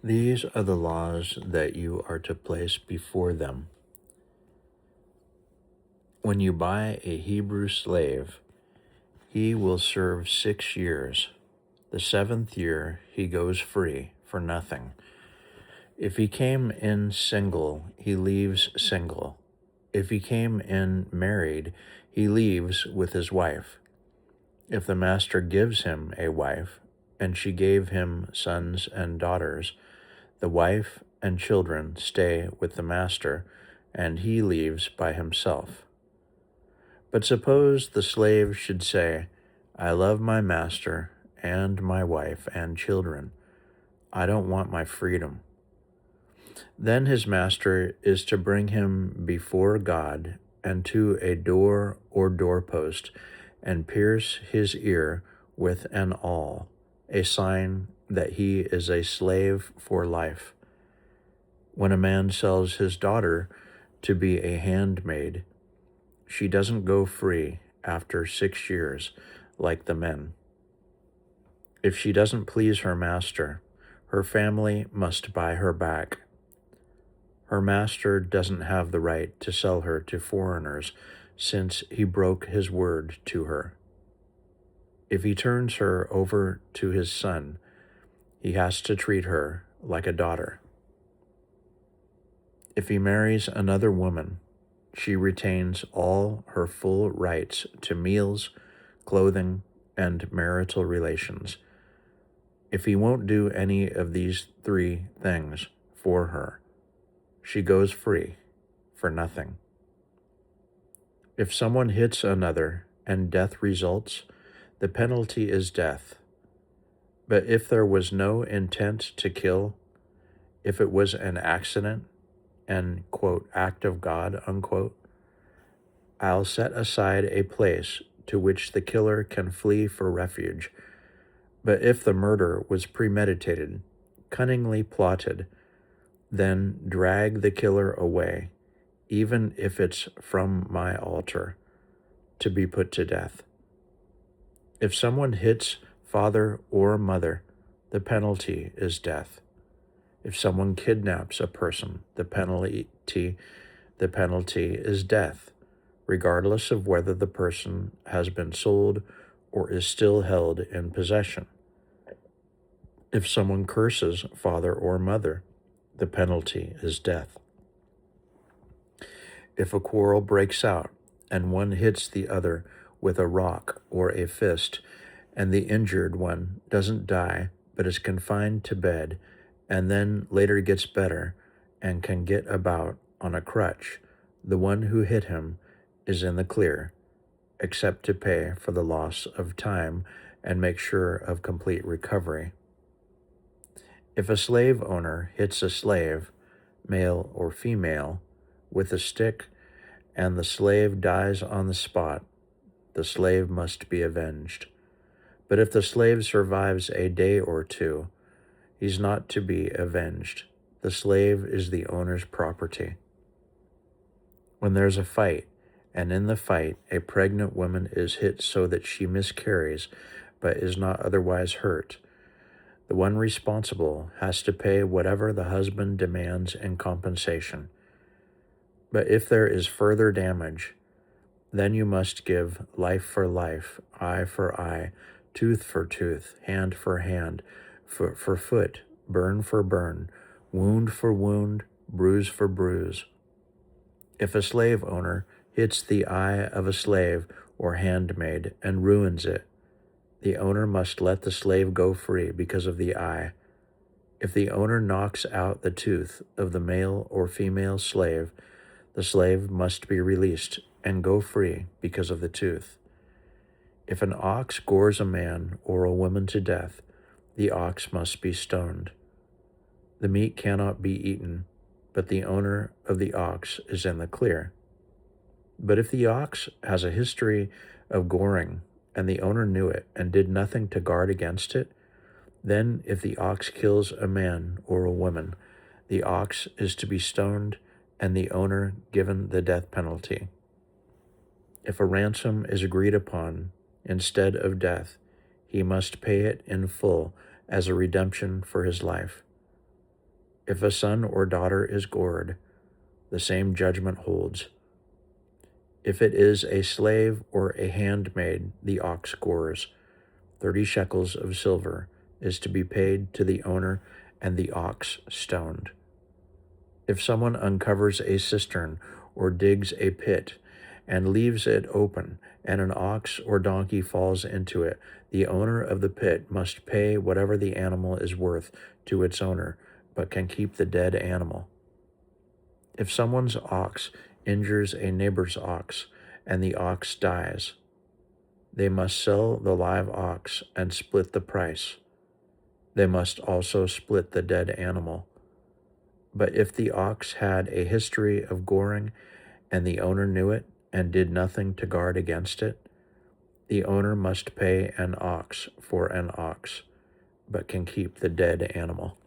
These are the laws that you are to place before them. When you buy a Hebrew slave, he will serve 6 years. The 7th year he goes free for nothing. If he came in single, he leaves single. If he came in married, he leaves with his wife. If the master gives him a wife, and she gave him sons and daughters, the wife and children stay with the master, and he leaves by himself. But suppose the slave should say, I love my master and my wife and children. I don't want my freedom. Then his master is to bring him before God and to a door or doorpost and pierce his ear with an awl, a sign that he is a slave for life. When a man sells his daughter to be a handmaid, she doesn't go free after 6 years like the men. If she doesn't please her master, her family must buy her back. Her master doesn't have the right to sell her to foreigners since he broke his word to her. If he turns her over to his son, he has to treat her like a daughter. If he marries another woman, she retains all her full rights to meals, clothing, and marital relations. If he won't do any of these 3 things for her, she goes free for nothing. If someone hits another and death results, the penalty is death. But if there was no intent to kill, if it was an accident, an, quote, act of God, unquote, I'll set aside a place to which the killer can flee for refuge. But if the murder was premeditated, cunningly plotted, then drag the killer away, even if it's from my altar, to be put to death. If someone hits father or mother, the penalty is death. If someone kidnaps a person, the penalty is death, regardless of whether the person has been sold or is still held in possession. If someone curses father or mother, the penalty is death. If a quarrel breaks out and one hits the other with a rock or a fist, and the injured one doesn't die but is confined to bed and then later gets better and can get about on a crutch, the one who hit him is in the clear, except to pay for the loss of time and make sure of complete recovery. If a slave owner hits a slave, male or female, with a stick and the slave dies on the spot, the slave must be avenged. But if the slave survives a day or 2, he's not to be avenged. The slave is the owner's property. When there's a fight, and in the fight a pregnant woman is hit so that she miscarries but is not otherwise hurt, the one responsible has to pay whatever the husband demands in compensation. But if there is further damage, then you must give life for life, eye for eye, tooth for tooth, hand for hand, foot for foot, burn for burn, wound for wound, bruise for bruise. If a slave owner hits the eye of a slave or handmaid and ruins it, the owner must let the slave go free because of the eye. If the owner knocks out the tooth of the male or female slave, the slave must be released and go free because of the tooth. If an ox gores a man or a woman to death, the ox must be stoned. The meat cannot be eaten, but the owner of the ox is in the clear. But if the ox has a history of goring and the owner knew it and did nothing to guard against it, then if the ox kills a man or a woman, the ox is to be stoned and the owner given the death penalty. If a ransom is agreed upon instead of death, he must pay it in full as a redemption for his life. If a son or daughter is gored, the same judgment holds. If it is a slave or a handmaid the ox gores, 30 shekels of silver is to be paid to the owner, and the ox stoned. If someone uncovers a cistern or digs a pit and leaves it open, and an ox or donkey falls into it, the owner of the pit must pay whatever the animal is worth to its owner, but can keep the dead animal. If someone's ox injures a neighbor's ox, and the ox dies, they must sell the live ox and split the price. They must also split the dead animal. But if the ox had a history of goring, and the owner knew it and did nothing to guard against it, the owner must pay an ox for an ox, but can keep the dead animal.